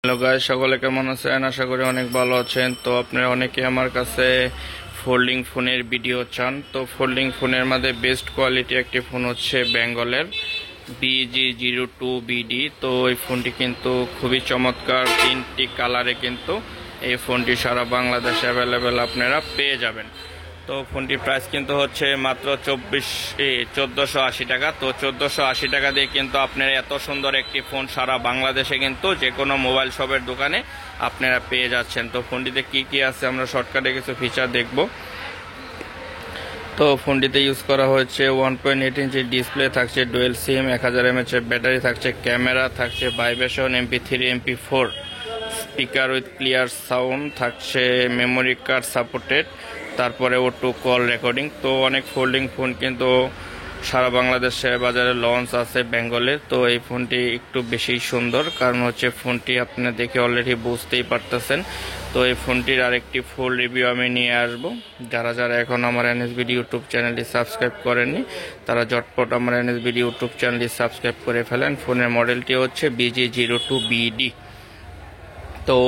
Hello guys, সকলে কেমন আছেন? আশা করি অনেক ভালো আছেন। তো আপনারা অনেকে আমার কাছে ফোল্ডিং ফোনের ভিডিও চান। তো ফোল্ডিং ফোনের মধ্যে বেস্ট কোয়ালিটি একটি ফোন হচ্ছে বেঙ্গলের BG02BD। তো এই ফোনটি কিন্তু খুবই চমৎকার, 3টি কালারে কিন্তু এই ফোনটি সারা বাংলাদেশে অ্যাভেলেবেল আপনারা পেয়ে যাবেন। তো ফোনটির প্রাইস কিন্তু হচ্ছে মাত্র 1480 টাকা। তো 1480 টাকা দিয়ে কিন্তু আপনারা এত সুন্দর একটি ফোন সারা বাংলাদেশে কিন্তু যে কোনো মোবাইল শপের দোকানে আপনারা পেয়ে যাচ্ছেন। তো ফোনটিতে কি কি আছে আমরা শর্টকাটে কিছু ফিচার দেখব। তো ফোনটিতে ইউজ করা হয়েছে 1.8 ইঞ্চি ডিসপ্লে, থাকছে ডুয়েল সিম, 1000 mAh ব্যাটারি, থাকছে ক্যামেরা, থাকছে vibration, MP3 MP4 speaker with clear sound, থাকছে মেমোরি কার্ড সাপোর্টেড, তারপরে অটো কল রেকর্ডিং। তো অনেক ফোল্ডিং ফোন কিন্তু সারা বাংলাদেশে বাজারে লঞ্চ আছে বেঙ্গলের। তো এই ফোনটি একটু বেশি সুন্দর, কারণ হচ্ছে ফোনটি আপনারা দেখে অলরেডি বুঝতেই পারতেছেন। তো এই ফোনটির আরেকটি ফুল রিভিউ আমি নিয়ে আসব। যারা যারা এখন আমার NSBD ইউটিউব চ্যানেলটি সাবস্ক্রাইব করেননি তারা ঝটপট আমার NSBD ইউটিউব চ্যানেলটি সাবস্ক্রাইব করে ফেলেন। ফোনের মডেলটি হচ্ছে BG02BD। তো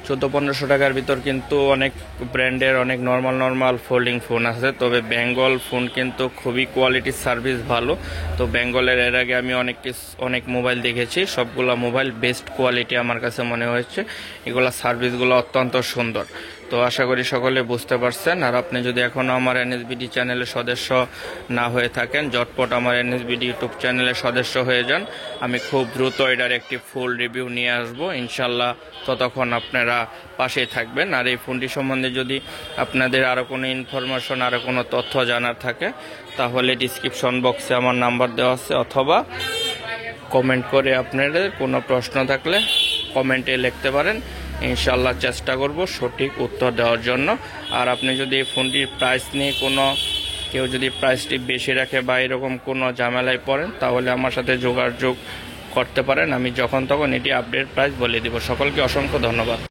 1400-1500 টাকার ভিতর কিন্তু অনেক ব্র্যান্ডের অনেক নর্মাল ফোল্ডিং ফোন আছে, তবে বেঙ্গল ফোন কিন্তু খুবই কোয়ালিটির সার্ভিস ভালো। তো বেঙ্গলের এর আগে আমি অনেক মোবাইল দেখেছি, সবগুলো মোবাইল বেস্ট কোয়ালিটি আমার কাছে মনে হয়েছে। এগুলা সার্ভিসগুলো অত্যন্ত সুন্দর। তো আশা করি সকলে বুঝতে পারছেন। আর আপনি যদি এখনও আমার NSBD চ্যানেলের সদস্য না হয়ে থাকেন, ঝটপট আমার NSBD ইউটিউব চ্যানেলের সদস্য হয়ে যান। আমি খুব দ্রুত এটার একটি ফুল রিভিউ নিয়ে আসবো ইনশাল্লাহ। ততক্ষণ আপনারা পাশেই থাকবেন। আর এই ফোনটি সম্বন্ধে যদি আপনাদের আরও কোনো ইনফরমেশন, আরও কোনো তথ্য জানার থাকে তাহলে ডিসক্রিপশন বক্সে আমার নাম্বার দেওয়া আছে, অথবা কমেন্ট করে আপনাদের কোনো প্রশ্ন থাকলে কমেন্টে লিখতে পারেন। ইনশাল্লাহ চেষ্টা করব সঠিক উত্তর দেওয়ার জন্য। আর আপনি যদি এই ফোনটির প্রাইস নিয়ে কেউ যদি প্রাইসটি বেশি রাখে বা এরকম কোনো ঝামেলায় পড়েন তাহলে আমার সাথে যোগাযোগ করতে পারেন। আমি যখন তখন এটি আপডেট প্রাইস বলে দিব। সকলকে অসংখ্য ধন্যবাদ।